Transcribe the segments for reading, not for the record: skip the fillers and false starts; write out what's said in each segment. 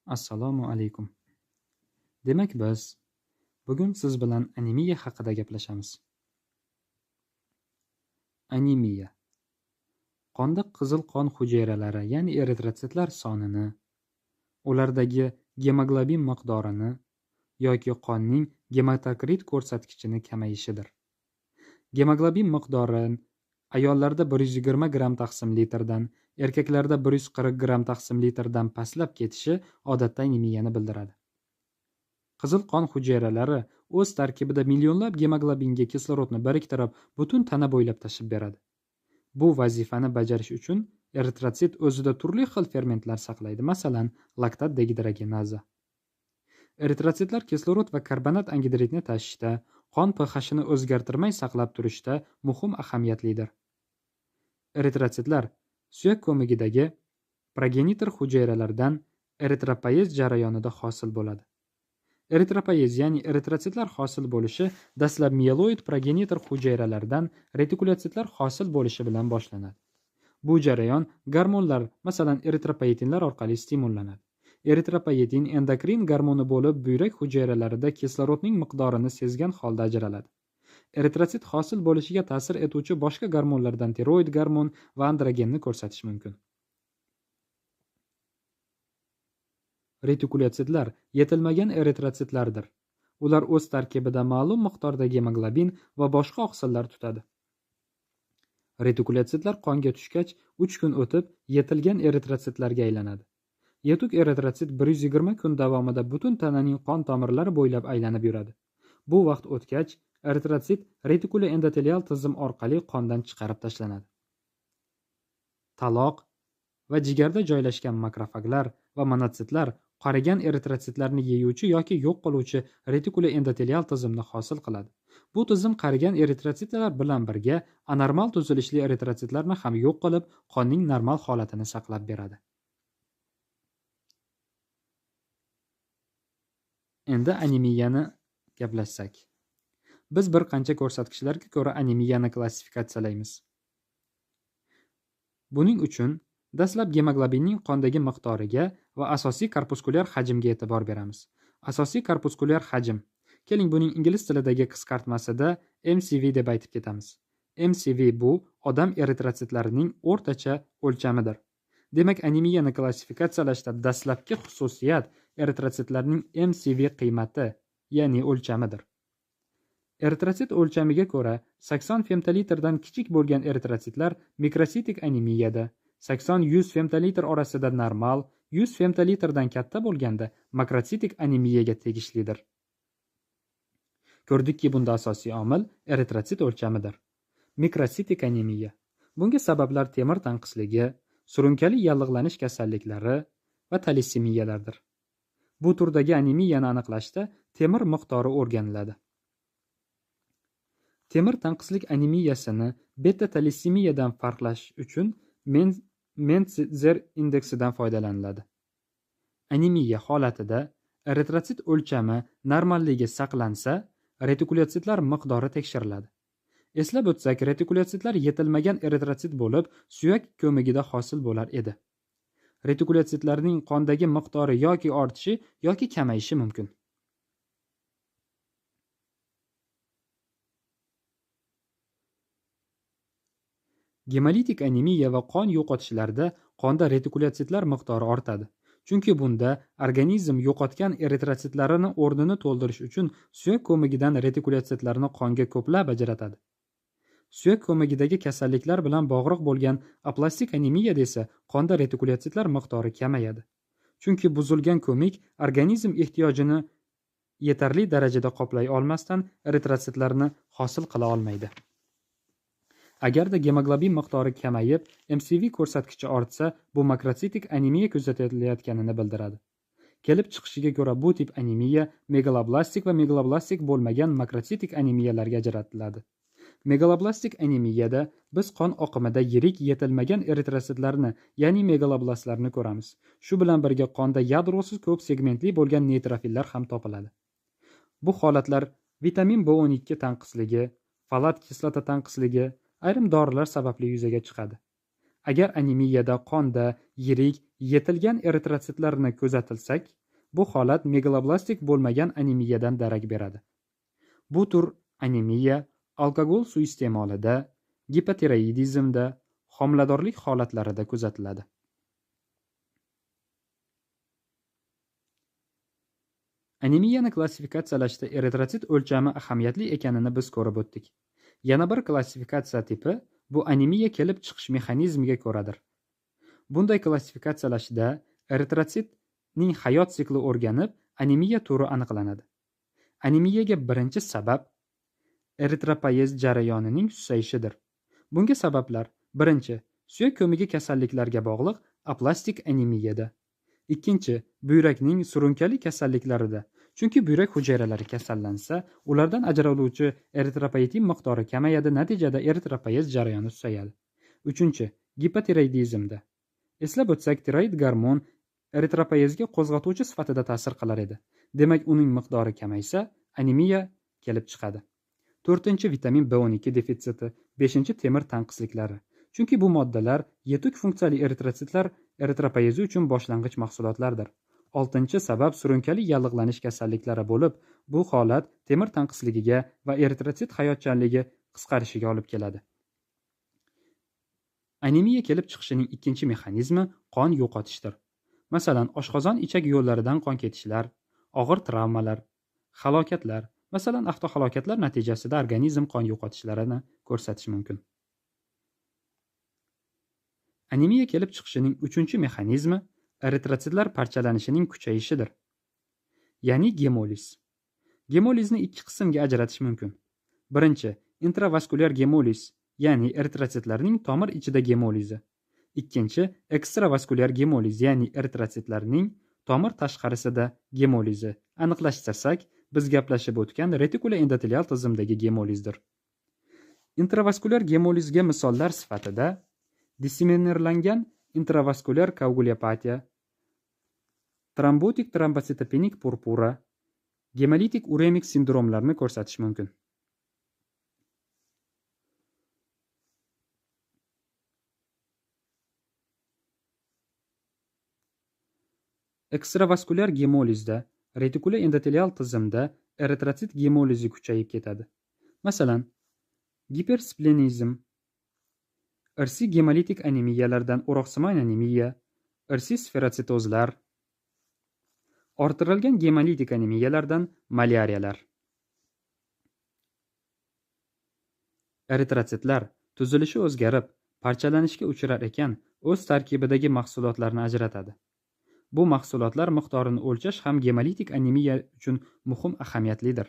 Assalomu alaykum. Demak, biz bugun siz bilan anemiya haqida gaplashamiz. Anemiya qonda qizil qon hujayralari, ya'ni eritrotsitlar sonini, ulardagi gemoglobin miqdorini yoki qonning gematokrit ko'rsatkichini kamayishidir. Gemoglobin miqdori ayollarda 120 gram taqsim litrdan, erkaklarda 140 gram taqsim litrdan pastlab ketishi odatda anemiyani bildiradi. Qizil qon hujayralari o'z tarkibida millionlab gemoglobinga kislorodni biriktirib, butun tana bo'ylab tashib beradi. Bu vazifani bajarish uchun eritrotsit o'zida turli xil fermentlar saqlaydi, masalan, laktat dehidrogenaza. Eritrotsitlar kislorod va karbonat angidridni tashishda, qon pH-ni o'zgartirmay saqlab turishda muhim ahamiyatlidir. Eritrotsitlar suyak ko'magidagi progenitor hujayralardan eritropoyez jarayonida hosil bo'ladi. Eritropoyez, ya'ni eritrotsitlar hosil bo'lishi dastlab mieloid progenitor hujayralardan retikulyotitlar hosil bo'lishi bilan boshlanadi. Bu jarayon gormonlar, masalan, eritropoyetinlar orqali stimullanadi. Eritropoyetin endokrin gormoni bo'lib, buyrak hujayralarida kislorodning miqdorini sezgan holda ajraladi. Eritrotsit hosil bo'lishiga ta'sir etuvchi boshqa gormonlardan tiroid gormon va androgenni ko'rsatish mumkin. Retikulyotitlar yetilmagan eritrotsitlardir. Ular o'z tarkibida ma'lum miqdordagi gemoglobin va boshqa oqsillar tutadi. Retikulyotitlar qonga tushgach, 3 kun o'tib yetilgan eritrotsitlarga aylanadi. Yetuk eritrotsit 120 kun davomida butun tananing qon tomirlari bo'ylab aylanib yuradi. Bu vaqt o'tgach, eritrotsit retikuloendotelial tizim orqali qondan chiqarib tashlanadi. Taloq va jigarda joylashgan makrofaglar va monotsitlar qarigan eritrotsitlarni yeyuvchi yoki yo'q qiluvchi retikuloendotelial tizimni hosil qiladi. Bu tizim qarigan eritrotsitlar bilan birga anormal tuzilishli eritrotsitlarni ham yo'q qilib, qonning normal holatini saqlab beradi. Endi anemiyani gaplashsak. Biz bir qancha ko'rsatkichlarga ko'ra anemiyani klassifikatsiyalaymiz. Buning uchun dastlab gemoglobinning qondagi miqdoriga va asosiy korpuskulyar hajmga e'tibor beramiz. Asosiy korpuskulyar hajm. Keling, buning ingliz tilidagi qisqartmasida MCV deb aytib ketamiz. MCV bu odam eritrotsitlarining o'rtacha o'lchamidir. Demak, anemiyani klassifikatsiyalashda dastlabki xususiyat eritrotsitlarning MCV qiymati, ya'ni o'lchamidir. Eritrotsit o'lchamiga ko'ra 80 femtolitrdan kichik bo'lgan eritrotsitlar mikrositik anemiyada, 80-100 femtolitr orasida normal, 100 femtolitrdan katta bo'lganda makrositik anemiyaga tegishlidir. Ko'rdikki, bunda asosiy omil eritrotsit o'lchamidir. Mikrositik anemiya. Bunga sabablar temir tanqisligi, surunkali yallig'lanish kasalliklari va talissemiyalardir. Bu turdagi anemiyani aniqlashda temir miqdori o'rganiladi. Temir tanqislik anemiyasini beta talissemiyadan farqlash uchun Mentzer indeksidan foydalaniladi. Anemiya holatida eritrotsit o'lchami normalligi saqlansa, retikulyotitlar miqdori tekshiriladi. Eslab o'tsak, retikulyotitlar yetilmagan eritrotsit bo'lib, suyak ko'magida hosil bo'lar edi. Retikulyotitlarning qondagi miqdori yoki ortishi yoki kamayishi mumkin. Gemolitik anemiya va qon yo'qotishlarda qonda retikulyotitlar miqdori ortadi. Chunki bunda organizm yo'qotgan eritrotsitlarini o'rnini to'ldirish uchun suyak ko'magidan retikulyotitlarni qonga ko'plab ajratadi. Suyak ko'magidagi kasalliklar bilan bog'liq bo'lgan aplastik anemiyada esa qonda retikulyotitlar miqdori kamayadi. Chunki buzilgan ko'mik organizm ehtiyojini yetarli darajada qoplay olmasdan eritrotsitlarni hosil qila olmaydi. Agarda gemoglobin miqdori kamayib, MCV ko'rsatkichi ortsa, bu makrositik anemiya kuzatilayotganini bildiradi. Kelib chiqishiga ko'ra bu tip anemiya megaloblastik va megaloblastik bo'lmagan makrositik anemiyalarga ajratiladi. Megaloblastik anemiyada biz qon oqimida yirik yetilmagan eritrotsitlarni, ya'ni megaloblastlarni ko'ramiz. Shu bilan birga qonda yadrosiz ko'p segmentli bo'lgan neytrofillar ham topiladi. Bu holatlar vitamin B12 tanqisligi, folat kislota tanqisligi, ayrim dorilar sababli yuzaga chiqadi. Agar anemiyada qonda yirik, yetilgan eritrotsitlarni kuzatilsak, bu holat megaloblastik bo'lmagan anemiyadan darak beradi. Bu tur anemiya alkogol suiiste'molida, gipotiroidizmda, homiladorlik holatlarida kuzatiladi. Anemiyani klassifikatsiyalashda eritrotsit o'lchami ahamiyatli ekanini biz ko'rib o'tdik. Yana bir klassifikatsiya tipi bu anemiya kelib chiqish mexanizmiga ko'radir. Bunday klassifikatsiyalashda eritrotsitning hayot sikli o'rganib, anemiya turi aniqlanadi. Anemiyaga birinchi sabab eritropoyez jarayonining susayishidir. Bunga sabablar: birinchi, suyak ko'magi kasalliklariga bog'liq aplastik anemiyada. Ikkinchi, buyrakning surunkali kasalliklarida. Chunki buyrak hujayralari kasallansa, ulardan ajraluvchi eritropoyetin miqdori kamayadi, natijada eritropoyez jarayoni susayadi. Uchinchi, gipotiroidizmda. Eslab o'tsak, tiroid gormon eritropoyezga qo'zg'atuvchi sifatida ta'sir qilar edi. Demak, uning miqdori kamaysa, anemiya kelib chiqadi. To'rtinchi, vitamin B12 defitsiti. Beshinchi, temir tanqisliklari. Chunki bu moddalar yetuk funksiyali eritrotsitlar eritropoyezi uchun boshlang'ich mahsulotlardir. Oltinchi sabab surunkali yallig'lanish kasalliklari bo'lib, bu holat temir tanqisligiga va eritrotsit hayotchanligi qisqarishiga olib keladi. Anemiya kelib chiqishining ikkinchi mexanizmi qon yo'qotishdir. Masalan, oshqozon ichak yo'llaridan qon ketishlar, og'ir travmalar, halokatlar, masalan, avtohalokatlar natijasida organizm qon yo'qotishlarini ko'rsatishi mumkin. Anemiya kelib chiqishining uchinchi mexanizmi eritrotsitlar parchalanishining kuchayishidir. Ya'ni gemoliz. Gemolizni ikki qismga ajratish mumkin. Birinchi, intravaskulyar gemoliz, ya'ni eritrotsitlarning tomir ichida gemolizi. Ikkinchi, ekstravaskulyar gemoliz, ya'ni eritrotsitlarning tomir tashqarisida gemolizi. Aniqlashtirsak, biz gaplashib o'tgan retikuloendotelial tizimdagi gemolizdir. Intravaskulyar gemolizga misollar sifatida disseminerlangan intravaskulyar koagulopatiya, trombotik trombositopenik purpura, gemolitik uremik sindromlarni ko'rsatish mumkin. Ekstravaskulyar gemolizda retikuloendotelial tizimda eritrotsit gemolizi kuchayib ketadi. Masalan, gipersplenizm, irsiy gemolitik anemiyalardan uroqsimon anemiya, irsiy sferotsitozlar, orttirilgan gemolitik anemiyalardan malyariyalar. Eritrotsitlar tuzilishi o'zgarib, parchalanishga uchrar ekan, o'z tarkibidagi mahsulotlarni ajratadi. Bu mahsulotlar miqdorini o'lchash ham gemolitik anemiya uchun muhim ahamiyatlidir.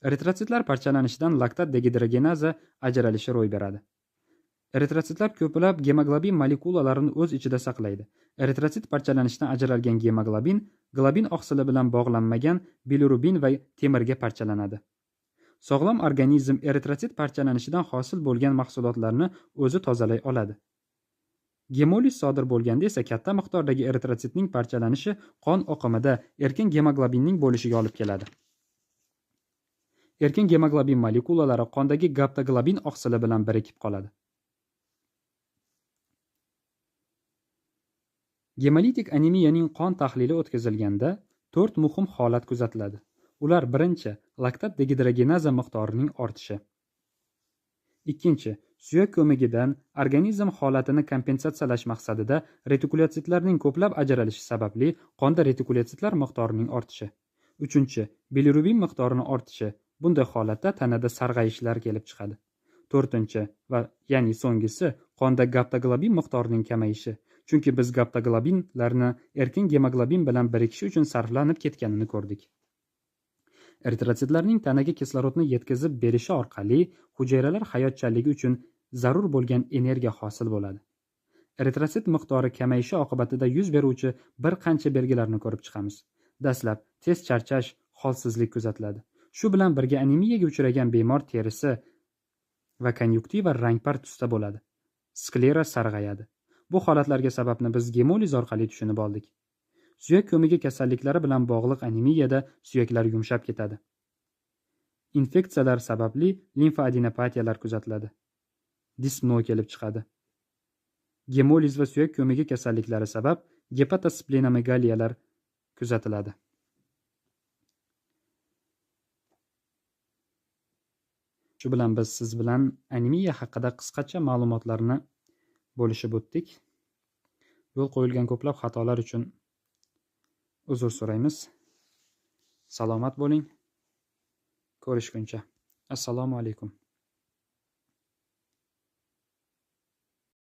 Eritrotsitlar parchalanishidan laktat dehidrogenaza ajralishi ro'y beradi. Eritrotsitlar ko'plab gemoglobin molekulalarini o'z ichida saqlaydi. Eritrotsit parchalanishidan ajralgan gemoglobin globin oqsili bilan bog'lanmagan bilirubin va temirga parchalanadi. Sog'lom organizm eritrotsit parchalanishidan hosil bo'lgan mahsulotlarni o'zi tozalay oladi. Gemoliz sodir bo'lganda esa katta miqdordagi eritrotsitning parchalanishi qon oqimida erkin gemoglobinning bo'lishiga olib keladi. Erkin gemoglobin molekulalari qondagi gaptoglobin oqsili bilan birikib qoladi. Gemolitik anemiyaning qon tahlili o'tkazilganda 4 muhim holat kuzatiladi. Ular: birinchi, laktat dehidrogenaza miqdorining ortishi. Ikkinchi, suyak ko'magidan organizm holatini kompensatsiyalash maqsadida retikulotsitlarning ko'plab ajralishi sababli qonda retikulotsitlar miqdorining ortishi. Uchinchi, bilirubin miqdorining ortishi. Bunday holatda tanada sarg'ayishlar kelib chiqadi. To'rtinchi va ya'ni so'nggisi, qonda gaptoglobin miqdorining kamayishi. Chunki biz gaptoglobinlarni erkin gemoglobin bilan birikishi uchun sarflanib ketganini ko'rdik. Eritrotsitlarning tanaga kislorodni yetkazib berishi orqali hujayralar hayotchanligi uchun zarur bo'lgan energiya hosil bo'ladi. Eritrotsit miqdori kamayishi oqibatida yuz beruvchi bir qancha belgilarni ko'rib chiqamiz. Dastlab tez charchash, holsizlik kuzatiladi. Shu bilan birga anemiyaga uchragan bemor terisi va konyuktiva rangpar tusda bo'ladi. Sklera sarg'ayadi. Bu holatlarga sababni biz gemoliz orqali tushunib oldik. Suyak ko'magi kasalliklari bilan bog'liq anemiyada suyaklar yumshab ketadi. Infeksiyalar sababli limfadenopatiyalar kuzatiladi. Dispnoy kelib chiqadi. gemoliz va suyak ko'magi kasalliklari sabab gepatosplenomegaliylar kuzatiladi. Shu bilan biz siz bilan anemiya haqida qisqacha ma'lumotlarni bo'lishib o'tdik. Yo'l qo'yilgan ko'plab xatolar uchun uzr so'raymiz. Salomat bo'ling. Ko'rishguncha. Assalomu alaykum.